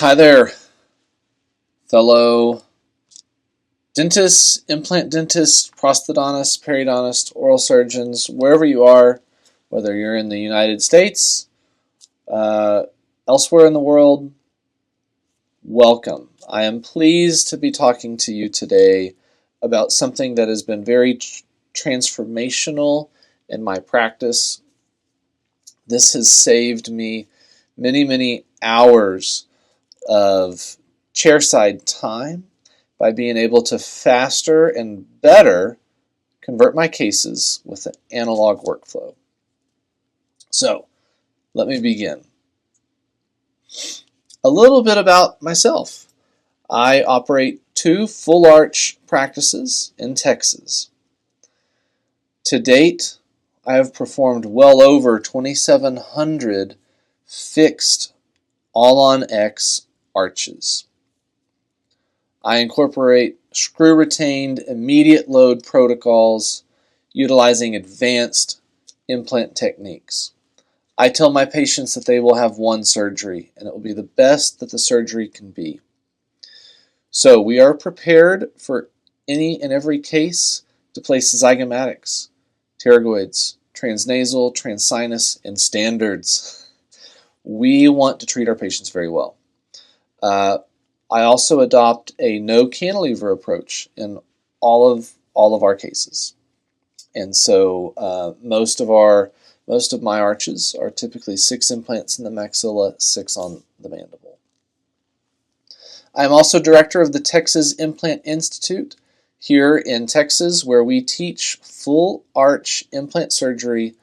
Hi there, fellow dentists, implant dentists, prosthodontists, periodontists, oral surgeons, wherever you are, whether you're in the United States, uh, elsewhere in the world, welcome. I am pleased to be talking to you today about something that has been very transformational in my practice. This has saved me many hours of chairside time by being able to faster and better convert my cases with an analog workflow. So, let me begin. A little bit about myself. I operate 2 full arch practices in Texas. To date, I have performed well over 2,700 fixed all-on-X arches. I incorporate screw-retained immediate load protocols utilizing advanced implant techniques. I tell my patients that they will have one surgery, and it will be the best that the surgery can be. So we are prepared for any and every case to place zygomatics, pterygoids, transnasal, transsinus, and standards. We want to treat our patients very well. I also adopt a no cantilever approach in all of our cases, and so most of my arches are typically 6 implants in the maxilla, 6 on the mandible. I'm also director of the Texas Implant Institute here in Texas, where we teach full arch implant surgery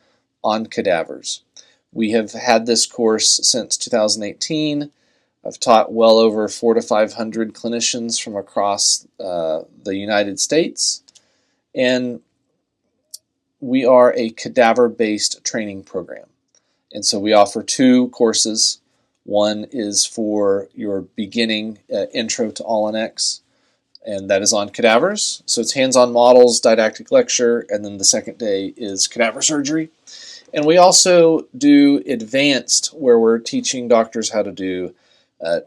on cadavers. We have had this course since 2018. I've taught well over 400 to 500 clinicians from across the United States, and we are a cadaver-based training program. And so we offer 2 courses. One is for your beginning intro to All-on-X, and that is on cadavers. So it's hands-on models, didactic lecture, and then the second day is cadaver surgery. And we also do advanced, where we're teaching doctors how to do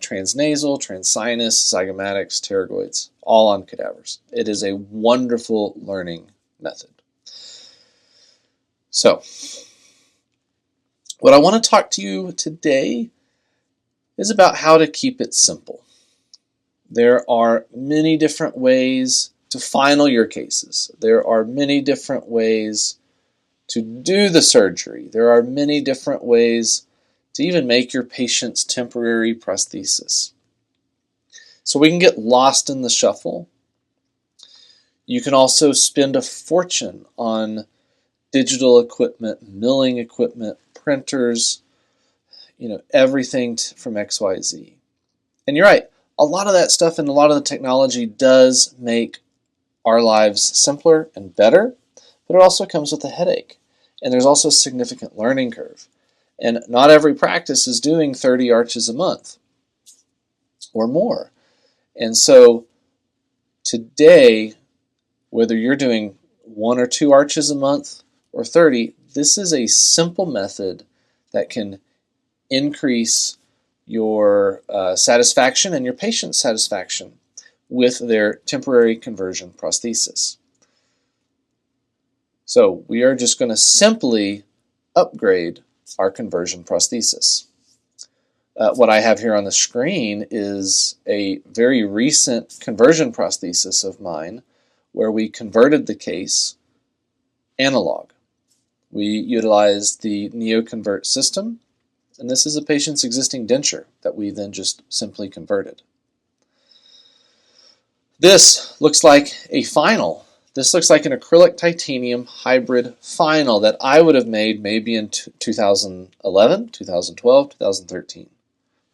transnasal, transsinus, zygomatics, pterygoids, all on cadavers. It is a wonderful learning method. So, what I want to talk to you today is about how to keep it simple. There are many different ways to final your cases. There are many different ways to do the surgery. There are many different ways to even make your patient's temporary prosthesis. So we can get lost in the shuffle. You can also spend a fortune on digital equipment, milling equipment, printers, everything from XYZ. And you're right, a lot of that stuff and a lot of the technology does make our lives simpler and better, but it also comes with a headache. And there's also a significant learning curve. And not every practice is doing 30 arches a month or more. And so today, whether you're doing 1 or 2 arches a month or 30, this is a simple method that can increase your satisfaction and your patient's satisfaction with their temporary conversion prosthesis. So we are just going to simply upgrade our conversion prosthesis. What I have here on the screen is a very recent conversion prosthesis of mine where we converted the case analog. We utilized the Neoconvert system, and this is a patient's existing denture that we then just simply converted. This looks like a final. This looks like an acrylic titanium hybrid final that I would have made maybe in 2011, 2012, 2013.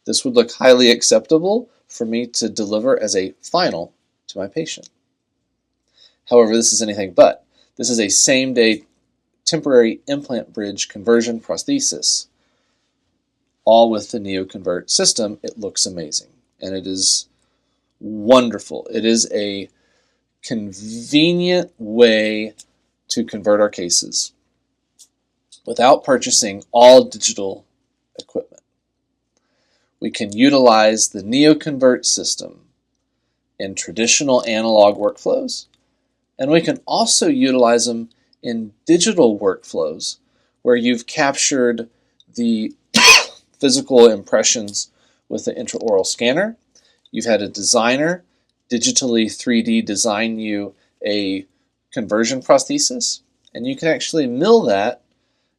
This would look highly acceptable for me to deliver as a final to my patient. However, this is anything but. This is a same-day temporary implant bridge conversion prosthesis, all with the Neoconvert system. It looks amazing, and it is wonderful. It is a convenient way to convert our cases without purchasing all digital equipment. we can utilize the Neoconvert system in traditional analog workflows, and we can also utilize them in digital workflows where you've captured the physical impressions with the intraoral scanner. You've had a designer digitally 3D design you a conversion prosthesis, and you can actually mill that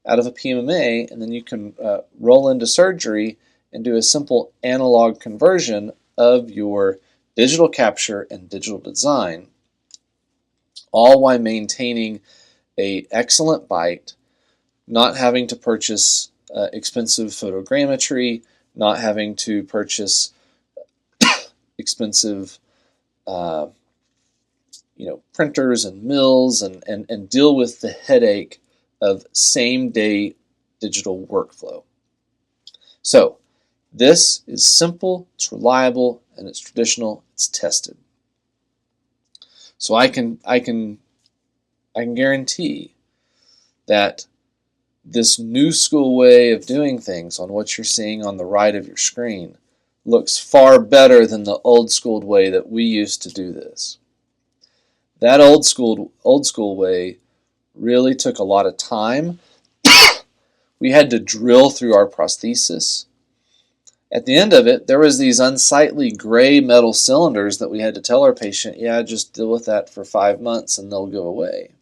out of a PMMA, and then you can roll into surgery and do a simple analog conversion of your digital capture and digital design, all while maintaining an excellent bite, not having to purchase expensive photogrammetry, not having to purchase expensive printers and mills and deal with the headache of same-day digital workflow. So this is simple, it's reliable, and it's traditional, it's tested. So I can guarantee that this new school way of doing things on what you're seeing on the right of your screen looks far better than the old school way that we used to do this. That old school way really took a lot of time. We had to drill through our prosthesis. At the end of it, there was these unsightly gray metal cylinders that we had to tell our patient, yeah, just deal with that for 5 months and they'll go away.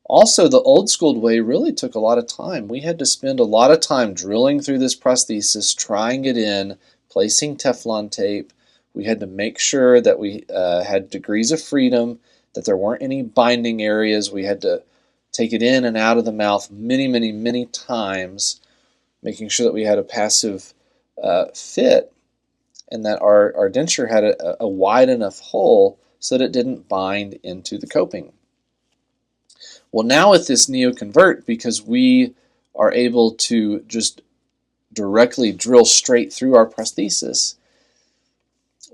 Also, the old school way really took a lot of time. We had to spend a lot of time drilling through this prosthesis, trying it in, placing Teflon tape. We had to make sure that we had degrees of freedom, that there weren't any binding areas. We had to take it in and out of the mouth many times, making sure that we had a passive fit and that our denture had a wide enough hole so that it didn't bind into the coping. Well, now with this Neoconvert, because we are able to just directly drill straight through our prosthesis,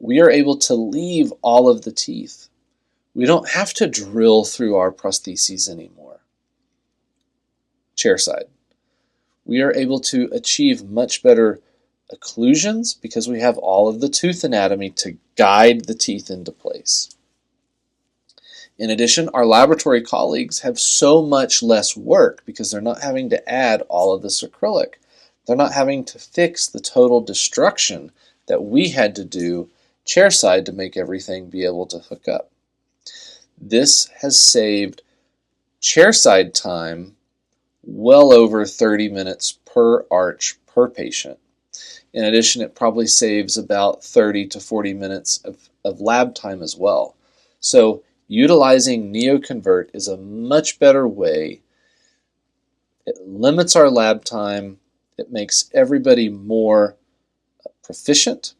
we are able to leave all of the teeth. We don't have to drill through our prostheses anymore. Chairside. We are able to achieve much better occlusions because we have all of the tooth anatomy to guide the teeth into place. In addition, our laboratory colleagues have so much less work because they're not having to add all of this acrylic. They're not having to fix the total destruction that we had to do chairside to make everything be able to hook up. This has saved chairside time well over 30 minutes per arch per patient. In addition, it probably saves about 30 to 40 minutes of lab time as well. So utilizing Neoconvert is a much better way. It limits our lab time. It makes everybody more proficient.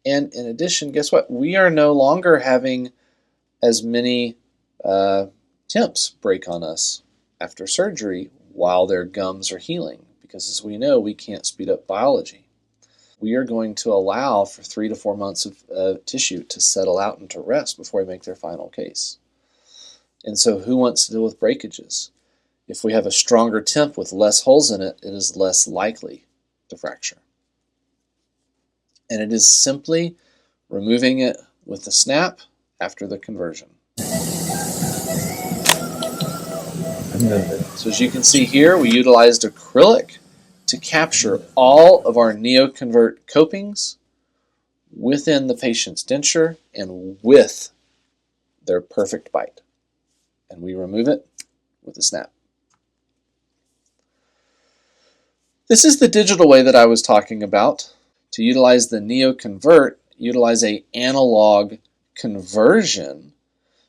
And in addition, guess what? We are no longer having as many temps break on us after surgery while their gums are healing, because as we know, we can't speed up biology. We are going to allow for 3 to 4 months of tissue to settle out and to rest before we make their final case. And so who wants to deal with breakages? If we have a stronger temp with less holes in it, it is less likely to fracture. And it is simply removing it with the snap after the conversion. So as you can see here, we utilized acrylic to capture all of our Neoconvert copings within the patient's denture and with their perfect bite. And we remove it with a snap. This is the digital way that I was talking about. To utilize the Neoconvert, utilize an analog conversion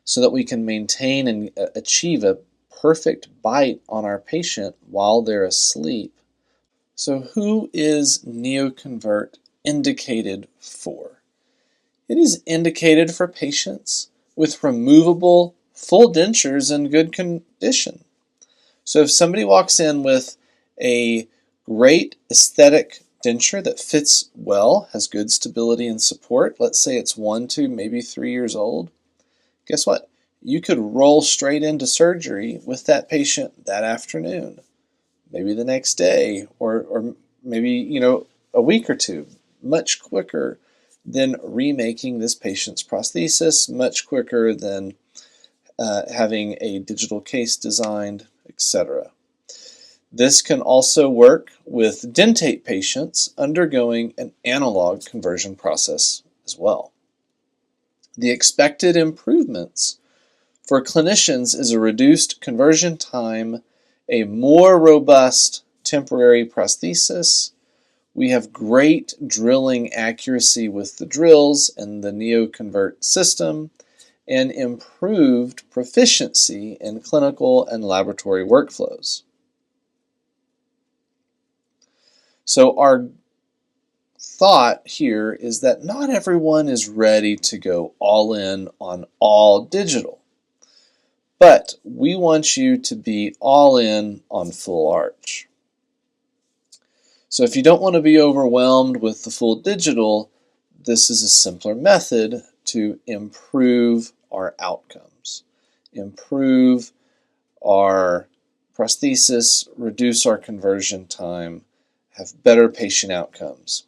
so that we can maintain and achieve a perfect bite on our patient while they're asleep. So who is Neoconvert indicated for? It is indicated for patients with removable full dentures in good condition. So if somebody walks in with a great aesthetic denture that fits well, has good stability and support, let's say it's 1 to maybe 3 years old, guess what? You could roll straight into surgery with that patient that afternoon, maybe the next day, or maybe, a week or two, much quicker than remaking this patient's prosthesis, much quicker than having a digital case designed, etc. This can also work with dentate patients undergoing an analog conversion process as well. The expected improvements for clinicians is a reduced conversion time, a more robust temporary prosthesis. We have great drilling accuracy with the drills and the Neoconvert system, and improved proficiency in clinical and laboratory workflows. So our thought here is that not everyone is ready to go all in on all digital, but we want you to be all in on full arch. So if you don't want to be overwhelmed with the full digital, this is a simpler method to improve our outcomes, improve our prosthesis, reduce our conversion time, have better patient outcomes.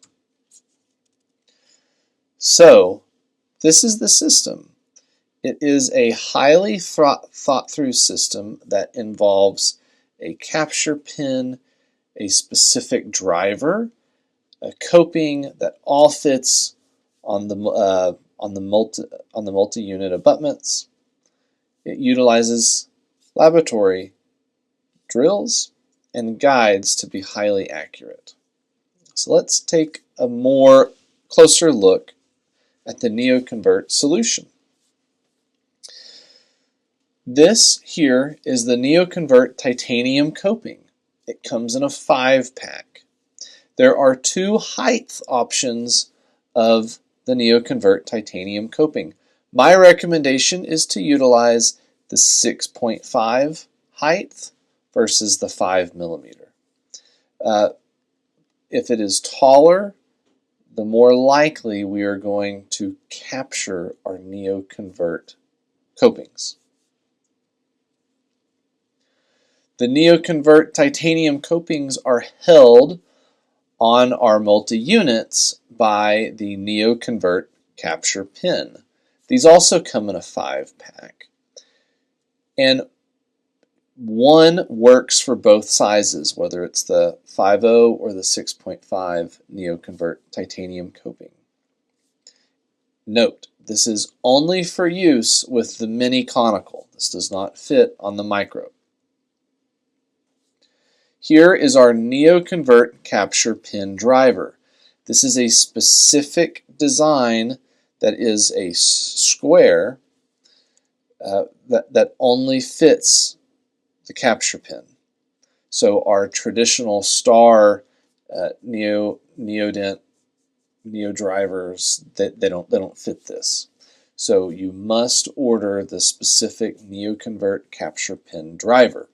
So this is the system. It is a highly thought through system that involves a capture pin, a specific driver, a coping that all fits on the multi-unit abutments. It utilizes laboratory drills and guides to be highly accurate. So let's take a more closer look at the Neoconvert solution. This here is the Neoconvert titanium coping. It comes in a 5-pack. There are 2 height options of the Neoconvert titanium coping. My recommendation is to utilize the 6.5 height versus the 5 millimeter. If it is taller, the more likely we are going to capture our Neoconvert copings. The Neoconvert titanium copings are held on our multi-units by the Neoconvert capture pin. These also come in a 5-pack. And one works for both sizes, whether it's the 5.0 or the 6.5 Neoconvert titanium coping. Note, this is only for use with the mini conical. This does not fit on the micro. Here is our Neoconvert capture pin driver. This is a specific design that is a square that only fits the capture pin. So our traditional star Neodent Neo drivers, they don't fit this. So you must order the specific Neoconvert capture pin driver.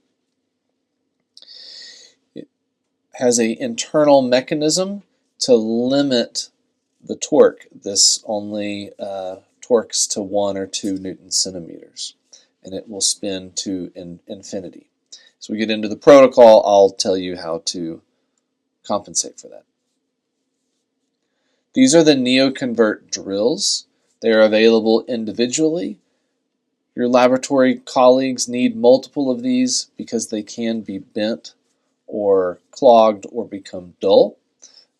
It has an internal mechanism to limit the torque. This only torques to 1 or 2 Newton centimeters, and it will spin to infinity. As we get into the protocol, I'll tell you how to compensate for that. These are the Neoconvert drills. They are available individually. Your laboratory colleagues need multiple of these because they can be bent or clogged or become dull.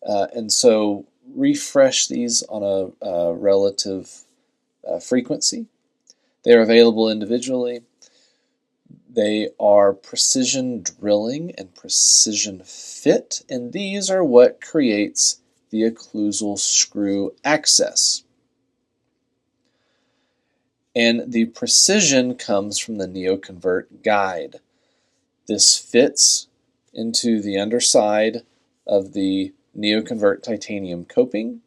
And so refresh these on a relative frequency. They are available individually. They are precision drilling and precision fit, and these are what creates the occlusal screw access. And the precision comes from the Neoconvert guide. This fits into the underside of the Neoconvert titanium coping,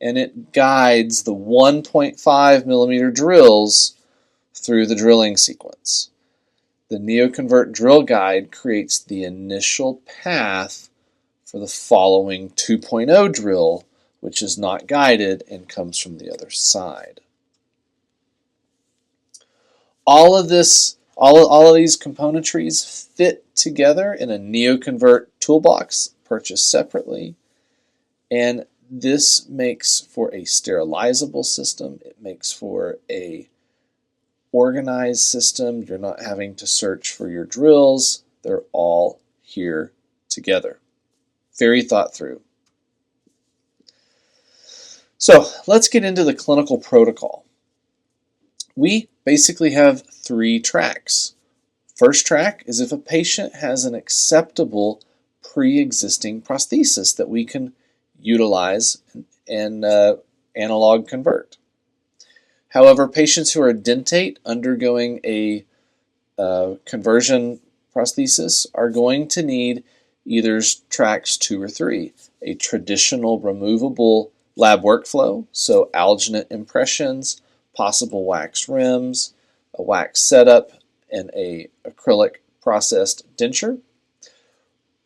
and it guides the 1.5 millimeter drills through the drilling sequence. The Neoconvert drill guide creates the initial path for the following 2.0 drill, which is not guided and comes from the other side. All of these componentries fit together in a Neoconvert toolbox purchased separately, and this makes for a sterilizable system. It makes for a organized system. You're not having to search for your drills. They're all here together. Very thought through. So let's get into the clinical protocol. We basically have 3 tracks. First track is if a patient has an acceptable pre-existing prosthesis that we can utilize and analog convert. However, patients who are dentate undergoing a conversion prosthesis are going to need either tracks 2 or 3. A traditional removable lab workflow, so alginate impressions, possible wax rims, a wax setup, and a acrylic processed denture.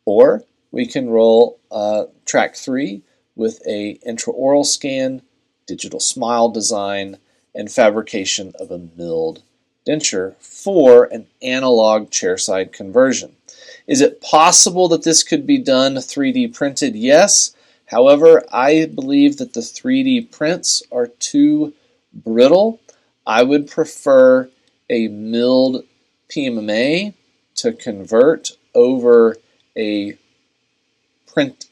Or we can roll track 3 with a intraoral scan, digital smile design, and fabrication of a milled denture for an analog chairside conversion. Is it possible that this could be done 3D printed? Yes. However, I believe that the 3D prints are too brittle. I would prefer a milled PMMA to convert over a print.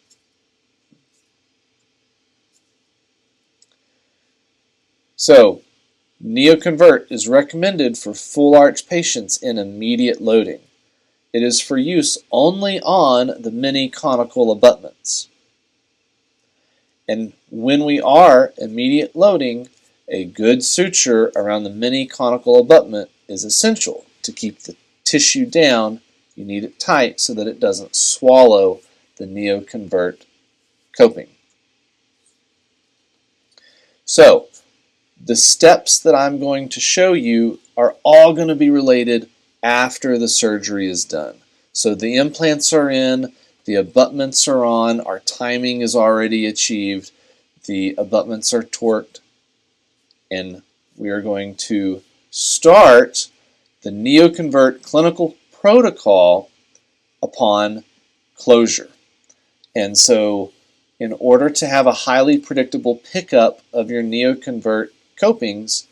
So, Neoconvert is recommended for full arch patients in immediate loading. It is for use only on the mini conical abutments. And when we are immediate loading, a good suture around the mini conical abutment is essential to keep the tissue down. You need it tight so that it doesn't swallow the Neoconvert coping. So, the steps that I'm going to show you are all going to be related after the surgery is done. So the implants are in, the abutments are on, our timing is already achieved, the abutments are torqued, and we are going to start the Neoconvert clinical protocol upon closure. And so in order to have a highly predictable pickup of your Neoconvert copings,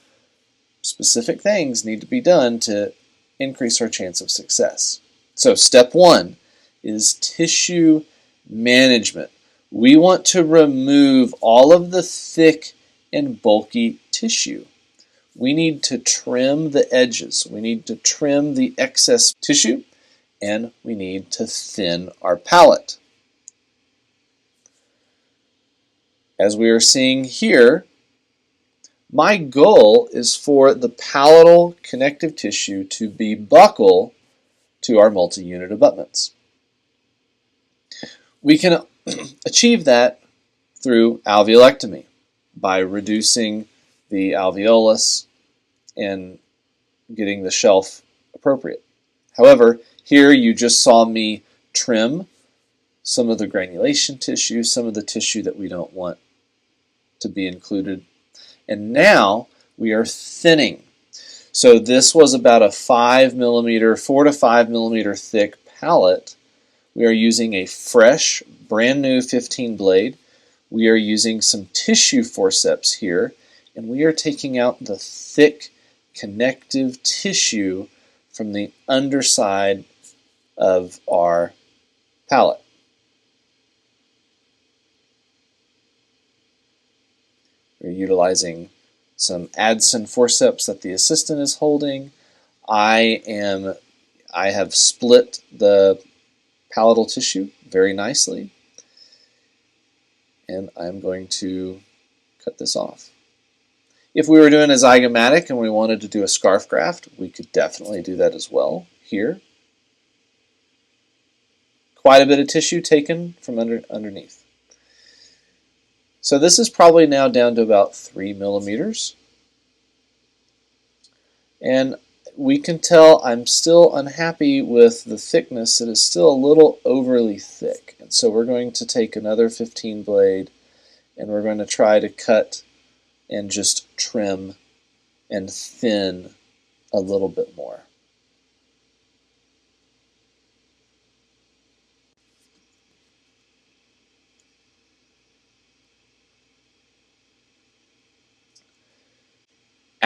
specific things need to be done to increase our chance of success. So step 1 is tissue management. We want to remove all of the thick and bulky tissue. We need to trim the edges. We need to trim the excess tissue, and we need to thin our palate. As we are seeing here, my goal is for the palatal connective tissue to be buccal to our multi-unit abutments. We can achieve that through alveolectomy by reducing the alveolus and getting the shelf appropriate. However, here you just saw me trim some of the granulation tissue, some of the tissue that we don't want to be included. And now we are thinning. So this was about a 4 to 5 millimeter thick pallet. We are using a fresh, brand new 15 blade. We are using some tissue forceps here, and we are taking out the thick connective tissue from the underside of our palate. We're utilizing some Adson forceps that the assistant is holding. I have split the palatal tissue very nicely, and I'm going to cut this off. If we were doing a zygomatic and we wanted to do a scarf graft, we could definitely do that as well here. Quite a bit of tissue taken from underneath. So this is probably now down to about 3 millimeters. And we can tell I'm still unhappy with the thickness. It is still a little overly thick. And so we're going to take another 15 blade and we're going to try to cut and just trim and thin a little bit more.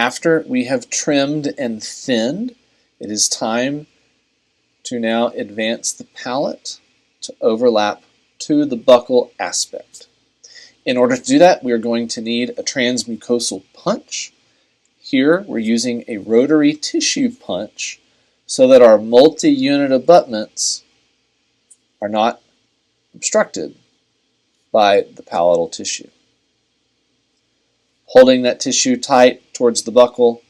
After we have trimmed and thinned, it is time to now advance the pallet to overlap to the buccal aspect. In order to do that, we are going to need a transmucosal punch. Here, we're using a rotary tissue punch so that our multi-unit abutments are not obstructed by the palatal tissue. Holding that tissue tight towards the buccal,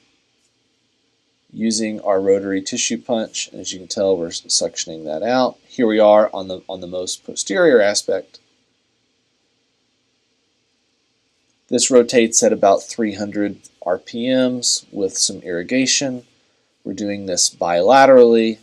using our rotary tissue punch, and as you can tell, we're suctioning that out. Here we are on the most posterior aspect. This rotates at about 300 RPMs with some irrigation. We're doing this bilaterally.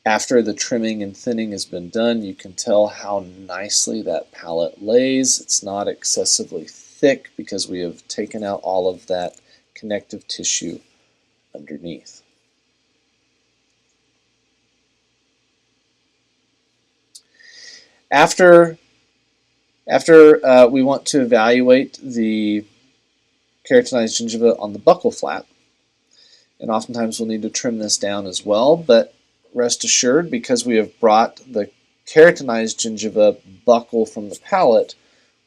After the trimming and thinning has been done, you can tell how nicely that pallet lays. It's not excessively thick because we have taken out all of that connective tissue underneath. After we want to evaluate the keratinized gingiva on the buccal flap, and oftentimes we'll need to trim this down as well, but rest assured, because we have brought the keratinized gingiva buccal from the palate,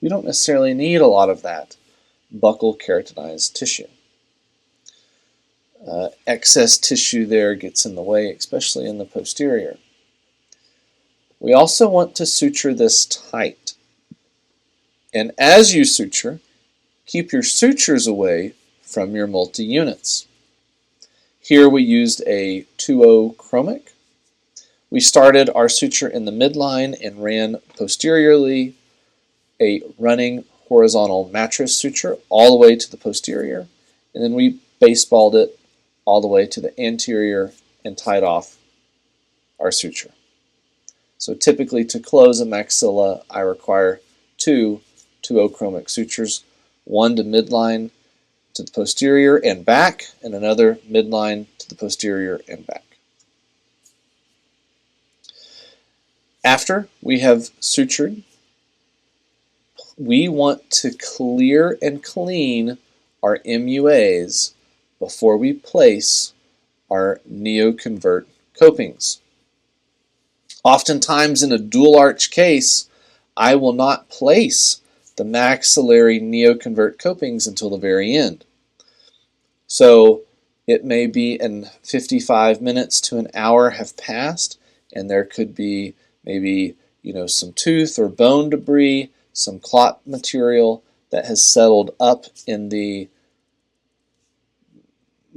we don't necessarily need a lot of that buccal keratinized tissue. Excess tissue there gets in the way, especially in the posterior. We also want to suture this tight. And as you suture, keep your sutures away from your multi-units. Here we used a 2-0 chromic. We started our suture in the midline and ran posteriorly a running horizontal mattress suture all the way to the posterior, and then we baseballed it all the way to the anterior and tied off our suture. So typically to close a maxilla, I require two 2-0 chromic sutures, one to midline to the posterior and back, and another midline to the posterior and back. After we have sutured, we want to clear and clean our MUAs before we place our Neoconvert copings. Oftentimes in a dual arch case, I will not place the maxillary Neoconvert copings until the very end. So it may be 55 minutes to an hour have passed, and there could be maybe some tooth or bone debris, some clot material that has settled up in the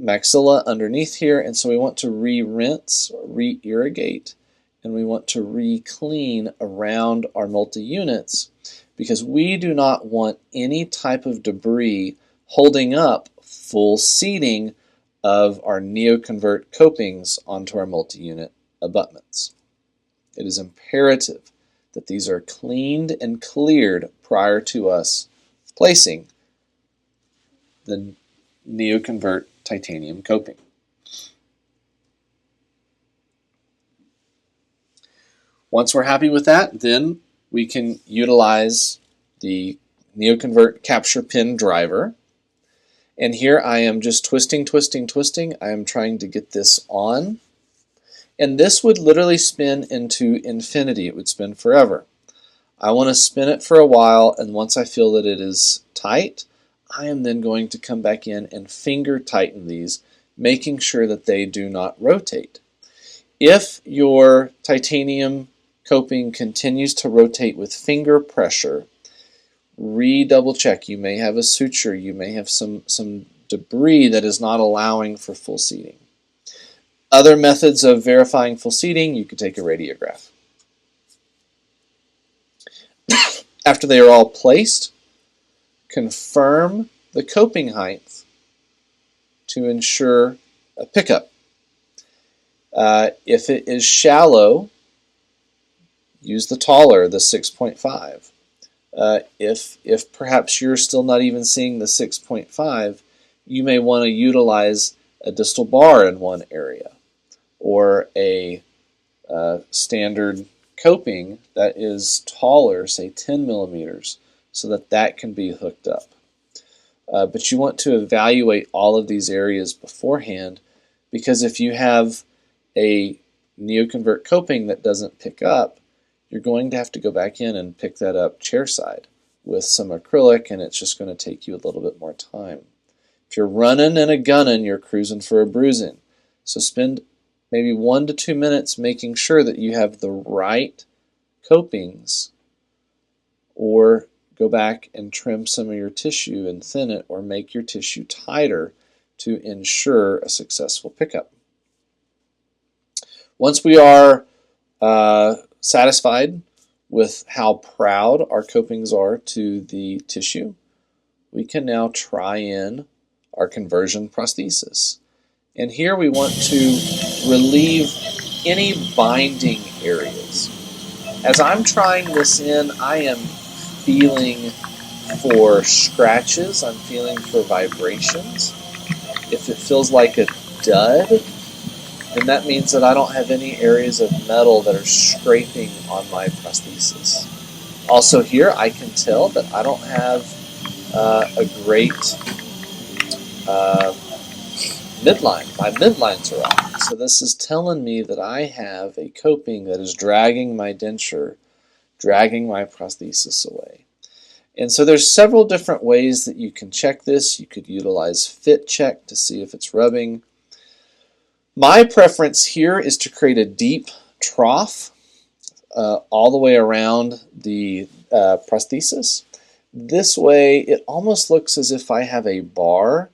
maxilla underneath here, and so we want to re-rinse, re-irrigate, and we want to re-clean around our multi-units because we do not want any type of debris holding up full seating of our Neoconvert copings onto our multi-unit abutments. It is imperative that these are cleaned and cleared prior to us placing the Neoconvert titanium coping. Once we're happy with that, then we can utilize the Neoconvert capture pin driver. And here I am just twisting. I am trying to get this on. And this would literally spin into infinity. It would spin forever. I want to spin it for a while, and once I feel that it is tight, I am then going to come back in and finger tighten these, making sure that they do not rotate. If your titanium coping continues to rotate with finger pressure, re-double check. You may have a suture, you may have some debris that is not allowing for full seating. Other methods of verifying full seating, you could take a radiograph. After they are all placed, confirm the coping height to ensure a pickup. If it is shallow, use the taller, the 6.5. If perhaps you're still not even seeing the 6.5, you may want to utilize a distal bar in one area or a standard coping that is taller, say 10 millimeters, so that that can be hooked up. But you want to evaluate all of these areas beforehand, because if you have a Neoconvert coping that doesn't pick up, you're going to have to go back in and pick that up chairside with some acrylic, and it's just going to take you a little bit more time. If you're running and a gunning, you're cruising for a bruising. So spend maybe 1 to 2 minutes making sure that you have the right copings, or go back and trim some of your tissue and thin it, or make your tissue tighter to ensure a successful pickup. Once we are satisfied with how proud our copings are to the tissue, we can now try in our conversion prosthesis. And here we want to relieve any binding areas. As I'm trying this in, I am feeling for scratches, I'm feeling for vibrations. If it feels like a dud, then that means that I don't have any areas of metal that are scraping on my prosthesis. Also here, I can tell that I don't have a great midline. My midlines are off. So this is telling me that I have a coping that is dragging my denture, dragging my prosthesis away. And so there's several different ways that you can check this. You could utilize fit check to see if it's rubbing. My preference here is to create a deep trough all the way around the prosthesis. This way it almost looks as if I have a bar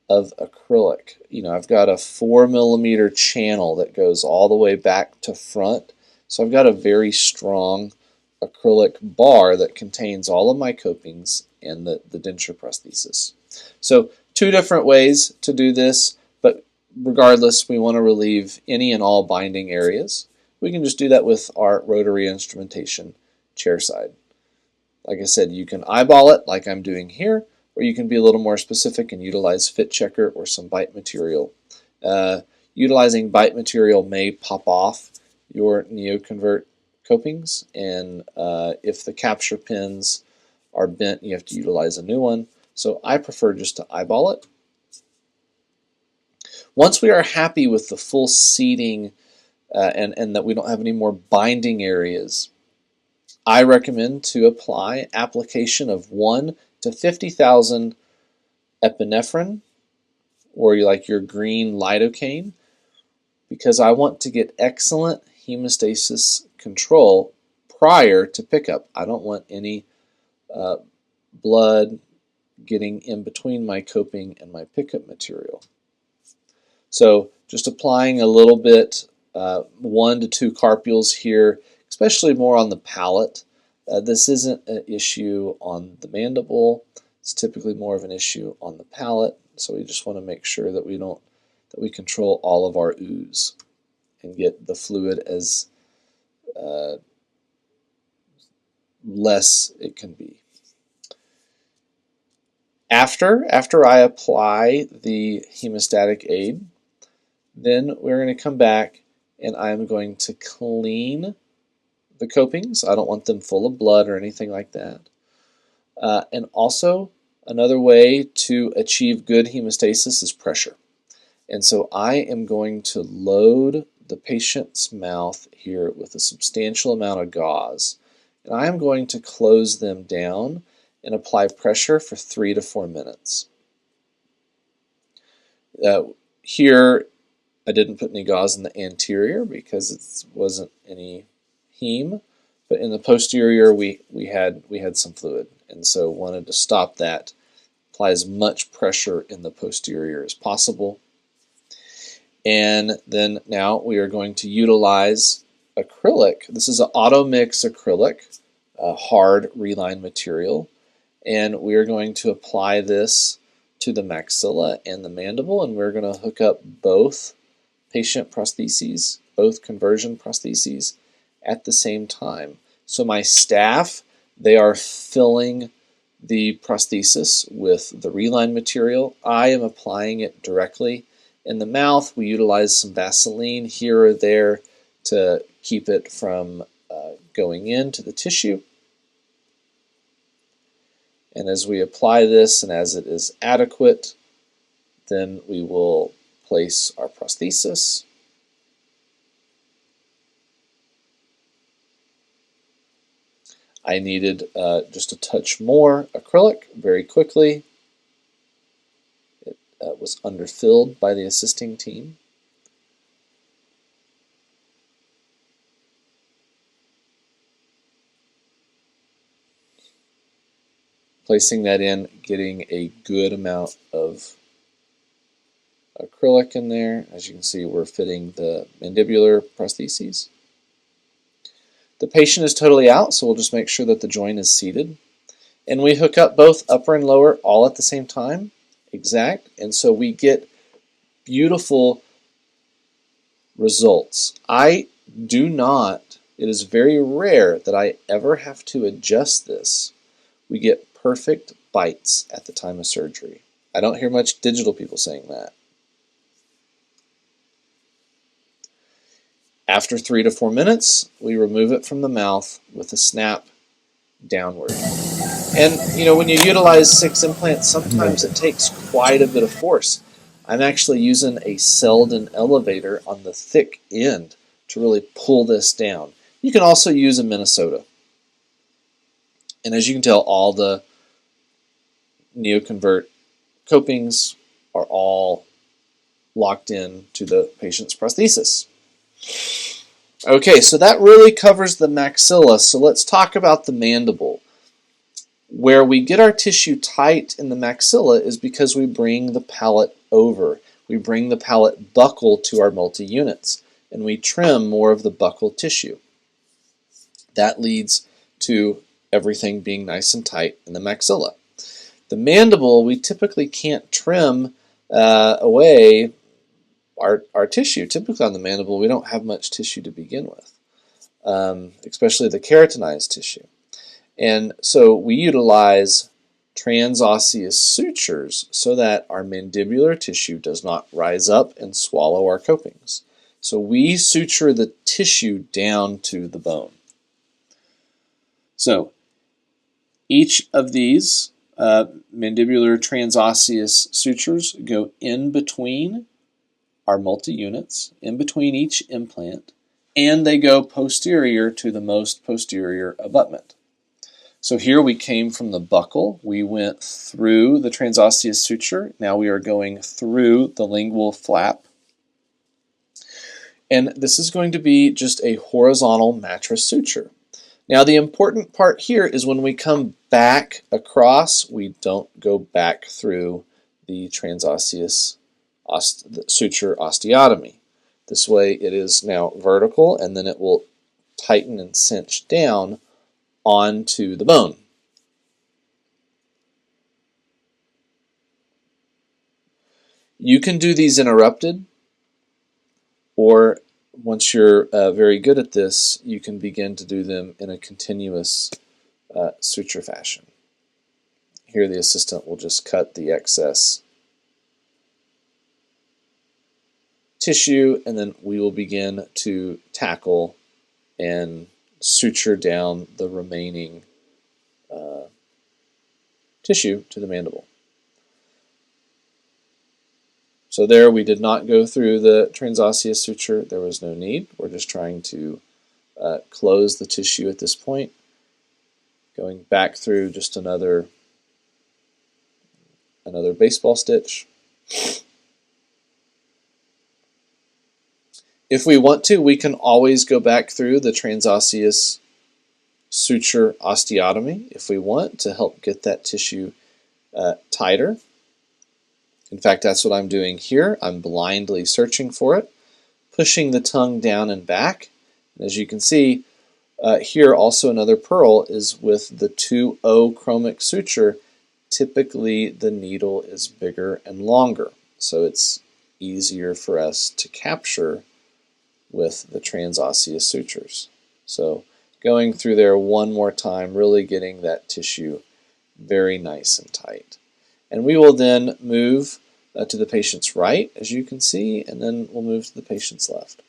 of acrylic. I've got a 4 millimeter channel that goes all the way back to front. So I've got a very strong acrylic bar that contains all of my copings and the denture prosthesis. So 2 different ways to do this, but regardless, we want to relieve any and all binding areas. We can just do that with our rotary instrumentation chairside. Like I said, you can eyeball it like I'm doing here, or you can be a little more specific and utilize fit checker or some bite material. Utilizing bite material may pop off your Neoconvert copings, and if the capture pins are bent, you have to utilize a new one. So I prefer just to eyeball it. Once we are happy with the full seating and that we don't have any more binding areas, I recommend to apply application of 1 to 50,000 epinephrine, or your green lidocaine, because I want to get excellent hemostasis control prior to pickup. I don't want any blood getting in between my coping and my pickup material. So just applying a little bit, 1 to 2 carpules here, especially more on the palate. This isn't an issue on the mandible. It's typically more of an issue on the palate. So we just want to make sure that we control all of our ooze and get the fluid as less it can be. After I apply the hemostatic aid, then we're going to come back and I'm going to clean the copings. I don't want them full of blood or anything like that. And also, another way to achieve good hemostasis is pressure. And so I am going to load the patient's mouth here with a substantial amount of gauze. And I am going to close them down and apply pressure for 3 to 4 minutes. Here, I didn't put any gauze in the anterior because it wasn't any heme, but in the posterior we had some fluid, and so wanted to stop that. Apply as much pressure in the posterior as possible. And then now we are going to utilize acrylic. This is an auto mix acrylic, a hard reline material, and we are going to apply this to the maxilla and the mandible, and we're going to hook up both patient prostheses, both conversion prostheses, at the same time. So my staff, they are filling the prosthesis with the reline material. I am applying it directly in the mouth. We utilize some Vaseline here or there to keep it from going into the tissue. And as we apply this and as it is adequate, then we will place our prosthesis. I needed just a touch more acrylic very quickly. It was underfilled by the assisting team. Placing that in, getting a good amount of acrylic in there. As you can see, we're fitting the mandibular prostheses. The patient is totally out, so we'll just make sure that the joint is seated. And we hook up both upper and lower all at the same time, exact, and so we get beautiful results. I do not, it is very rare that I ever have to adjust this. We get perfect bites at the time of surgery. I don't hear much digital people saying that. After 3 to 4 minutes, we remove it from the mouth with a snap downward. And when you utilize 6 implants, sometimes it takes quite a bit of force. I'm actually using a Selden elevator on the thick end to really pull this down. You can also use a Minnesota. And as you can tell, all the Neoconvert copings are all locked in to the patient's prosthesis. Okay, so that really covers the maxilla. So let's talk about the mandible. Where we get our tissue tight in the maxilla is because we bring the palate over. We bring the palate buccal to our multi-units, and we trim more of the buccal tissue. That leads to everything being nice and tight in the maxilla. The mandible, we typically can't trim away our tissue. Typically on the mandible, we don't have much tissue to begin with, especially the keratinized tissue. And so we utilize transosseous sutures so that our mandibular tissue does not rise up and swallow our copings. So we suture the tissue down to the bone. So each of these mandibular transosseous sutures go in between our multi-units, in between each implant, and they go posterior to the most posterior abutment. So here we came from the buccal, we went through the transosseous suture, now we are going through the lingual flap. And this is going to be just a horizontal mattress suture. Now the important part here is when we come back across, we don't go back through the transosseous suture osteotomy. This way it is now vertical, and then it will tighten and cinch down onto the bone. You can do these interrupted, or once you're very good at this, you can begin to do them in a continuous suture fashion. Here the assistant will just cut the excess tissue, and then we will begin to tackle and suture down the remaining tissue to the mandible. So there we did not go through the transosseous suture. There was no need. We're just trying to close the tissue at this point. Going back through just another baseball stitch. If we want to, we can always go back through the transosseous suture osteotomy if we want to help get that tissue tighter. In fact, that's what I'm doing here. I'm blindly searching for it, pushing the tongue down and back. And as you can see, here also another pearl is with the 2O chromic suture. Typically, the needle is bigger and longer, so it's easier for us to capture with the transosseous sutures. So going through there one more time, really getting that tissue very nice and tight. And we will then move to the patient's right, as you can see, and then we'll move to the patient's left.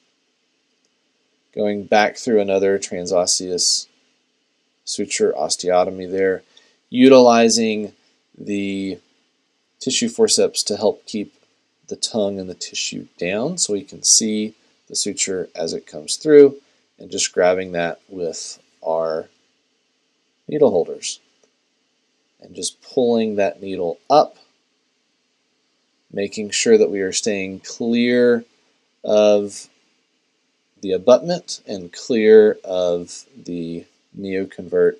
Going back through another transosseous suture osteotomy there. utilizing the tissue forceps to help keep the tongue and the tissue down so we can see the suture as it comes through, and just grabbing that with our needle holders and just pulling that needle up, making sure that we are staying clear of the abutment and clear of the Neoconvert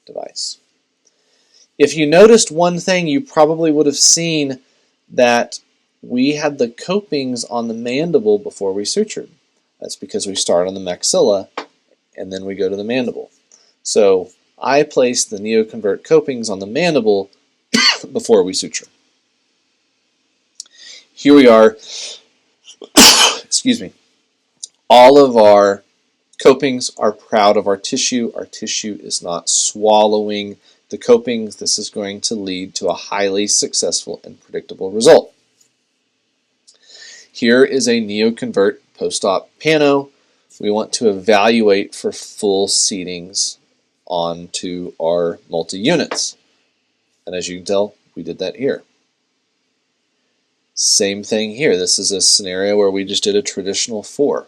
device. If you noticed one thing, you probably would have seen that we had the copings on the mandible before we sutured. That's because we start on the maxilla and then we go to the mandible. So I placed the Neoconvert copings on the mandible before we suture. Here we are, excuse me, all of our copings are proud of our tissue. Our tissue is not swallowing the copings. This is going to lead to a highly successful and predictable result. Here is a Neoconvert post-op pano. We want to evaluate for full seatings onto our multi-units. And as you can tell, we did that here. Same thing here. This is a scenario where we just did a traditional 4.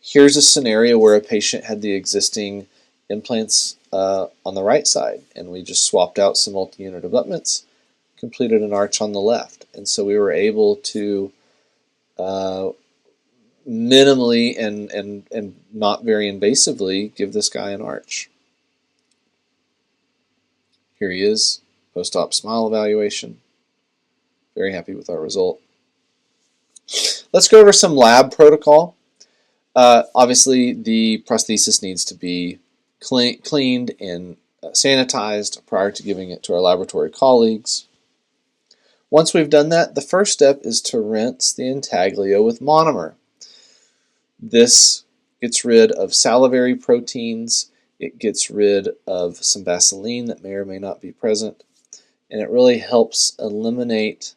Here's a scenario where a patient had the existing implants on the right side, and we just swapped out some multi-unit abutments, completed an arch on the left. And so we were able to minimally and not very invasively give this guy an arch. Here he is, post-op smile evaluation. Very happy with our result. Let's go over some lab protocol. Obviously, the prosthesis needs to be cleaned and sanitized prior to giving it to our laboratory colleagues. Once we've done that, the first step is to rinse the intaglio with monomer. This gets rid of salivary proteins, it gets rid of some Vaseline that may or may not be present, and it really helps eliminate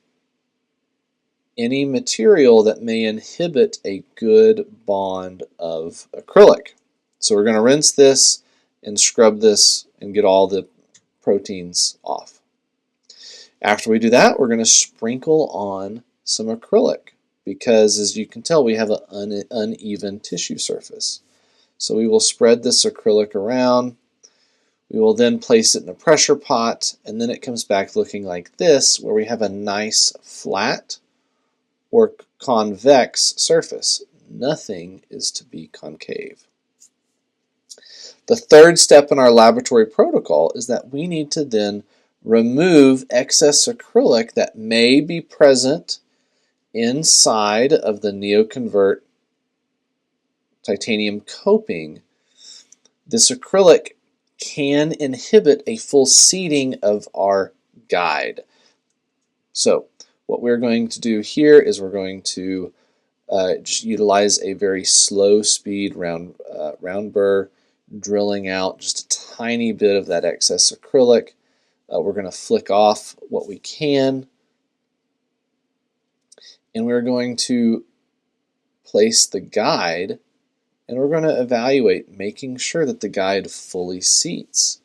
any material that may inhibit a good bond of acrylic. So we're going to rinse this and scrub this and get all the proteins off. After we do that, we're going to sprinkle on some acrylic because, as you can tell, we have an uneven tissue surface. So we will spread this acrylic around. We will then place it in a pressure pot, and then it comes back looking like this, where we have a nice flat or convex surface. Nothing is to be concave. The third step in our laboratory protocol is that we need to then remove excess acrylic that may be present inside of the Neoconvert titanium coping. This acrylic can inhibit a full seating of our guide. So what we're going to do here is we're going to just utilize a very slow speed round burr, drilling out just a tiny bit of that excess acrylic. We're going to flick off what we can, and we're going to place the guide, and we're going to evaluate, making sure that the guide fully seats.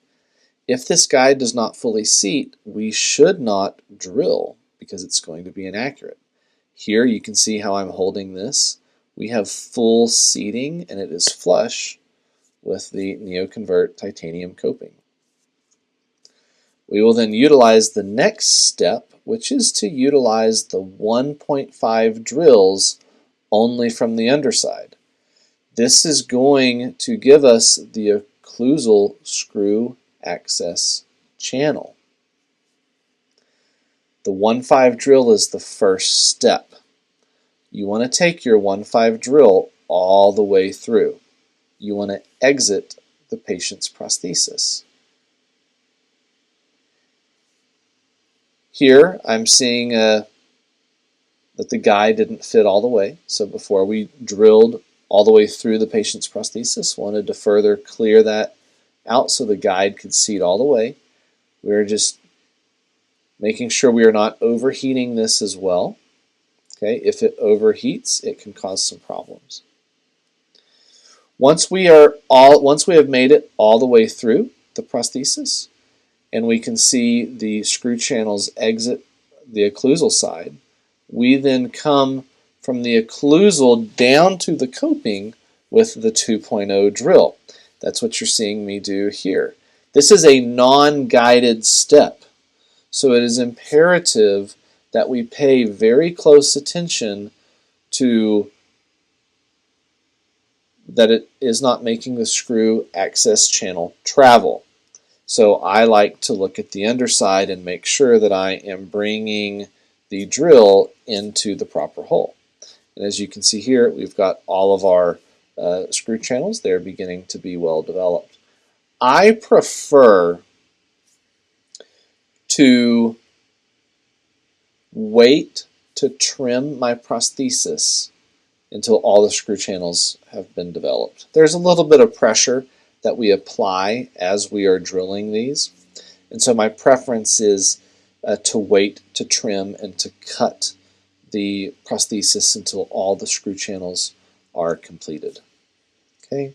If this guide does not fully seat, we should not drill because it's going to be inaccurate. Here you can see how I'm holding this. We have full seating and it is flush with the Neoconvert titanium coping. We will then utilize the next step, which is to utilize the 1.5 drills only from the underside. This is going to give us the occlusal screw access channel. The 1.5 drill is the first step. You want to take your 1.5 drill all the way through. You want to exit the patient's prosthesis. Here I'm seeing that the guide didn't fit all the way, so before we drilled all the way through the patient's prosthesis, wanted to further clear that out so the guide could seat all the way. We're just making sure we are not overheating this as well. Okay, if it overheats, it can cause some problems. Once we have made it all the way through, the prosthesis, and we can see the screw channels exit the occlusal side. We then come from the occlusal down to the coping with the 2.0 drill. That's what you're seeing me do here. This is a non-guided step, so it is imperative that we pay very close attention to that it is not making the screw access channel travel. So I like to look at the underside and make sure that I am bringing the drill into the proper hole. And as you can see here, we've got all of our screw channels. They're beginning to be well developed. I prefer to wait to trim my prosthesis until all the screw channels have been developed. There's a little bit of pressure that we apply as we are drilling these, and so my preference is to wait to trim and to cut the prosthesis until all the screw channels are completed. Okay,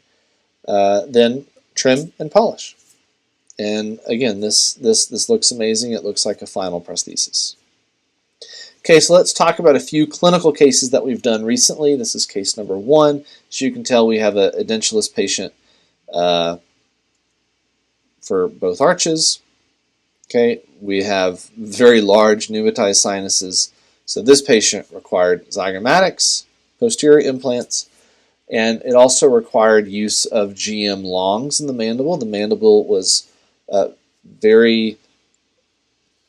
then trim and polish. And again, this looks amazing. It looks like a final prosthesis. Okay, so let's talk about a few clinical cases that we've done recently. This is case number 1. As you can tell, we have a edentulous patient for both arches. Okay, we have very large pneumatized sinuses. So this patient required zygomatics, posterior implants, and it also required use of GM longs in the mandible. The mandible was very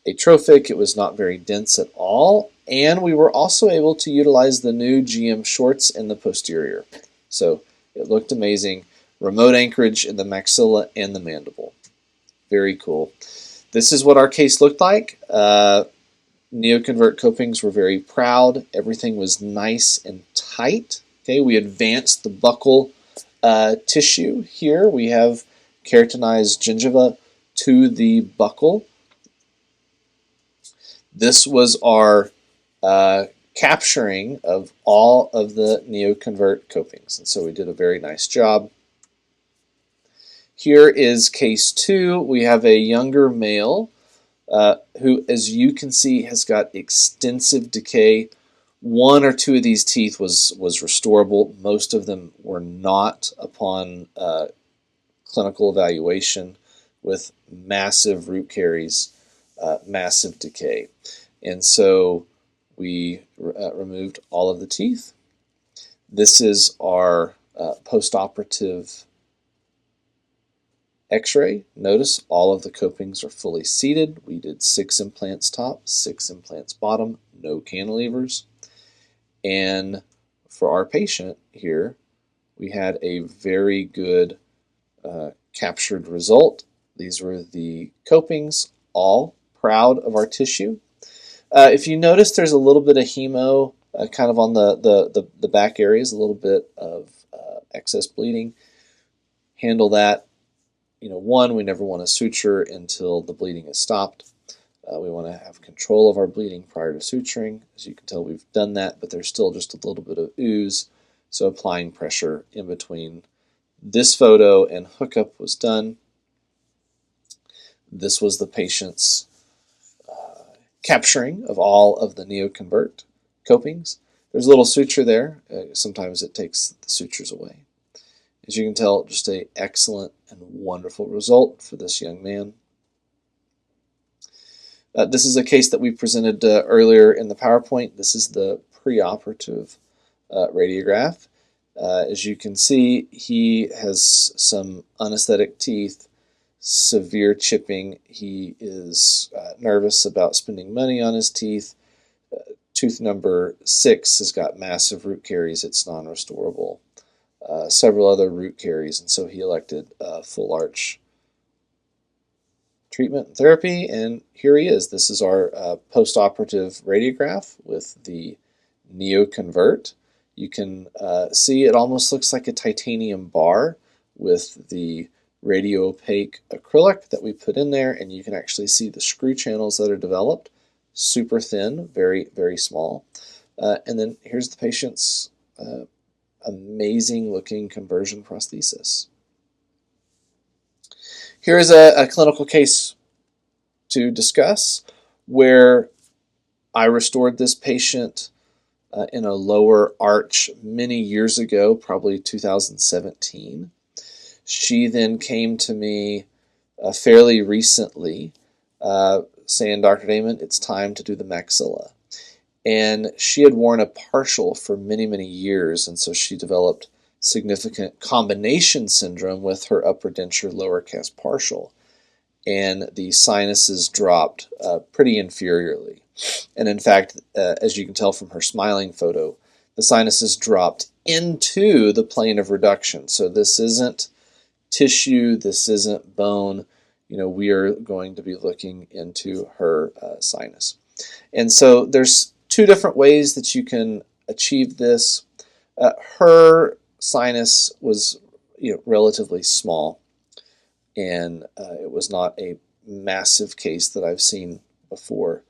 atrophic. It was not very dense at all. And we were also able to utilize the new GM shorts in the posterior. So it looked amazing. Remote anchorage in the maxilla and the mandible. Very cool. This is what our case looked like. Neoconvert copings were very proud. Everything was nice and tight. Okay, we advanced the buccal tissue here. We have keratinized gingiva to the buccal. This was our capturing of all of the Neoconvert copings, and so we did a very nice job. Here is case 2. We have a younger male who, as you can see, has got extensive decay. 1 or 2 of these teeth was restorable. Most of them were not upon clinical evaluation, with massive root caries, massive decay. And so we removed all of the teeth. This is our post-operative X-ray. Notice all of the copings are fully seated. We did 6 implants top, 6 implants bottom, no cantilevers. And for our patient here, we had a very good captured result. These were the copings, all proud of our tissue. If you notice, there's a little bit of hemo kind of on the back areas, a little bit of excess bleeding. Handle that. One, we never want to suture until the bleeding is stopped. We want to have control of our bleeding prior to suturing. As you can tell, we've done that, but there's still just a little bit of ooze. So applying pressure in between this photo and hookup was done. This was the patient's capturing of all of the Neoconvert copings. There's a little suture there. Sometimes it takes the sutures away. As you can tell, just an excellent and wonderful result for this young man. This is a case that we presented earlier in the PowerPoint. This is the preoperative radiograph. As you can see, he has some anesthetic teeth, severe chipping. He is nervous about spending money on his teeth. Tooth number 6 has got massive root caries. It's non-restorable. Several other root caries, and so he elected full arch treatment and therapy, and here he is. This is our post-operative radiograph with the Neoconvert. You can see it almost looks like a titanium bar with the radio-opaque acrylic that we put in there, and you can actually see the screw channels that are developed. Super thin, very, very small. And then here's the patient's amazing looking conversion prosthesis. Here is a clinical case to discuss where I restored this patient in a lower arch many years ago, probably 2017. She then came to me fairly recently saying, Dr. Damon, it's time to do the maxilla. And she had worn a partial for many, many years, and so she developed significant combination syndrome with her upper denture lower cast partial. And the sinuses dropped pretty inferiorly. And in fact, as you can tell from her smiling photo, the sinuses dropped into the plane of reduction. So this isn't tissue, this isn't bone. We are going to be looking into her sinus. And so there's two different ways that you can achieve this. Her sinus was relatively small, and it was not a massive case that I've seen before.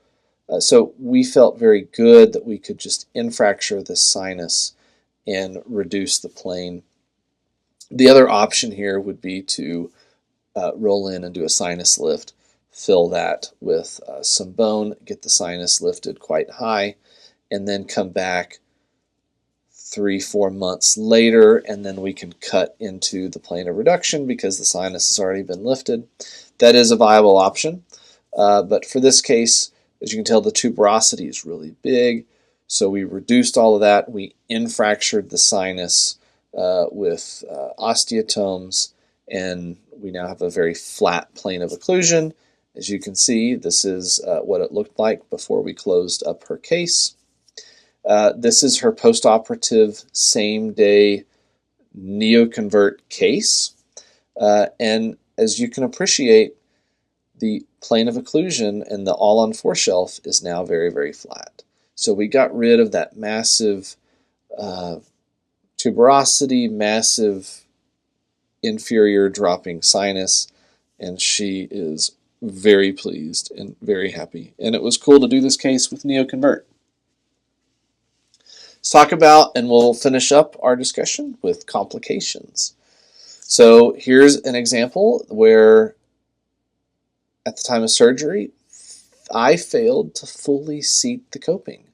So we felt very good that we could just infracture the sinus and reduce the plane. The other option here would be to roll in and do a sinus lift, fill that with some bone, get the sinus lifted quite high, and then come back 3-4 months later, and then we can cut into the plane of reduction because the sinus has already been lifted. That is a viable option, but for this case, as you can tell, the tuberosity is really big, so we reduced all of that. We infractured the sinus with osteotomes, and we now have a very flat plane of occlusion. As you can see, this is what it looked like before we closed up her case. This is her post-operative same-day Neoconvert case. And as you can appreciate, the plane of occlusion and the all-on-4 shelf is now very, very flat. So we got rid of that massive tuberosity, massive inferior dropping sinus, and she is very pleased and very happy. And it was cool to do this case with Neoconvert. Let's talk about, and we'll finish up our discussion with complications. So here's an example where at the time of surgery, I failed to fully seat the coping.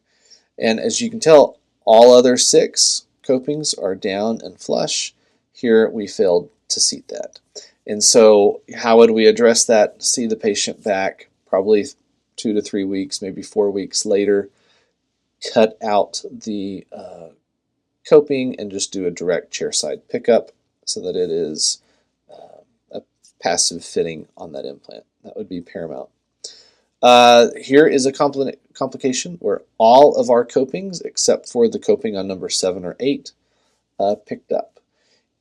And as you can tell, all other 6 copings are down and flush. Here we failed to seat that. And so how would we address that? See the patient back probably 2 to 3 weeks, maybe 4 weeks later, cut out the coping and just do a direct chairside pickup so that it is a passive fitting on that implant. That would be paramount. Here is a complication where all of our copings, except for the coping on number 7 or 8, picked up.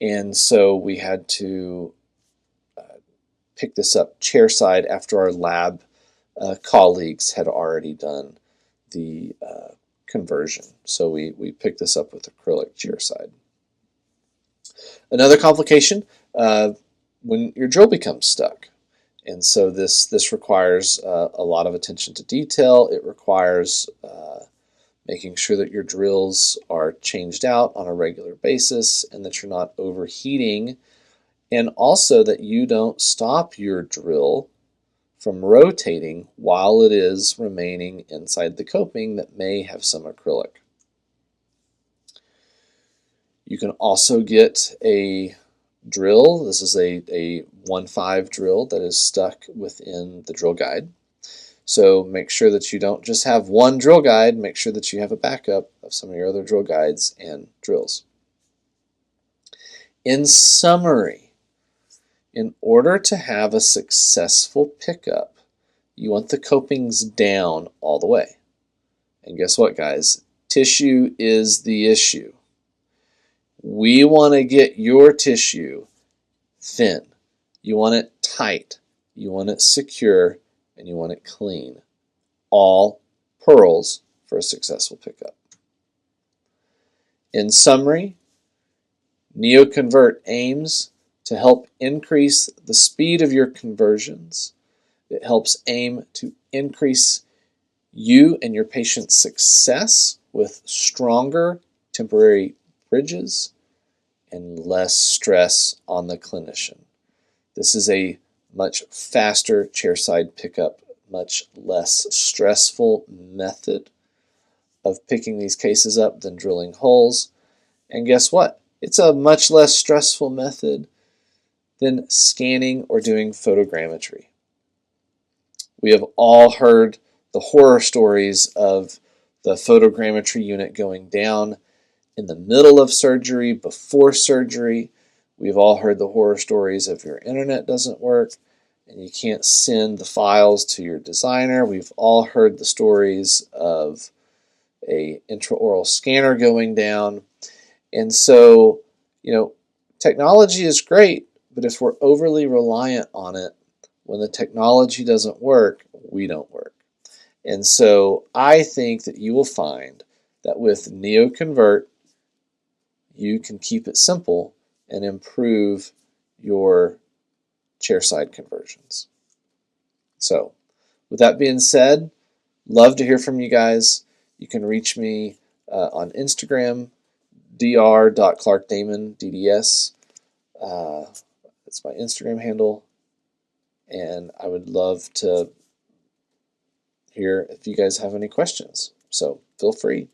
And so we had to pick this up chairside after our lab colleagues had already done the conversion. So we picked this up with acrylic chairside. Another complication, when your drill becomes stuck. And so this requires a lot of attention to detail. It requires making sure that your drills are changed out on a regular basis and that you're not overheating, and also that you don't stop your drill from rotating while it is remaining inside the coping that may have some acrylic. You can also get a drill. This is a 1.5 drill that is stuck within the drill guide. So make sure that you don't just have one drill guide. Make sure that you have a backup of some of your other drill guides and drills. In summary, in order to have a successful pickup, you want the copings down all the way. And guess what, guys? Tissue is the issue. We want to get your tissue thin. You want it tight. You want it secure. And you want it clean. All pearls for a successful pickup. In summary, Neoconvert aims to help increase the speed of your conversions. It helps aim to increase you and your patient's success with stronger temporary bridges and less stress on the clinician. This is a much faster chairside pickup, much less stressful method of picking these cases up than drilling holes. And guess what? It's a much less stressful method than scanning or doing photogrammetry. We have all heard the horror stories of the photogrammetry unit going down in the middle of surgery, before surgery. We've all heard the horror stories of your internet doesn't work and you can't send the files to your designer. We've all heard the stories of a intraoral scanner going down. And so, technology is great, but if we're overly reliant on it, when the technology doesn't work, we don't work. And so I think that you will find that with Neoconvert, you can keep it simple and improve your chairside conversions. So, with that being said, love to hear from you guys. You can reach me on Instagram, dr.clarkdamon, DDS. That's my Instagram handle. And I would love to hear if you guys have any questions. So feel free.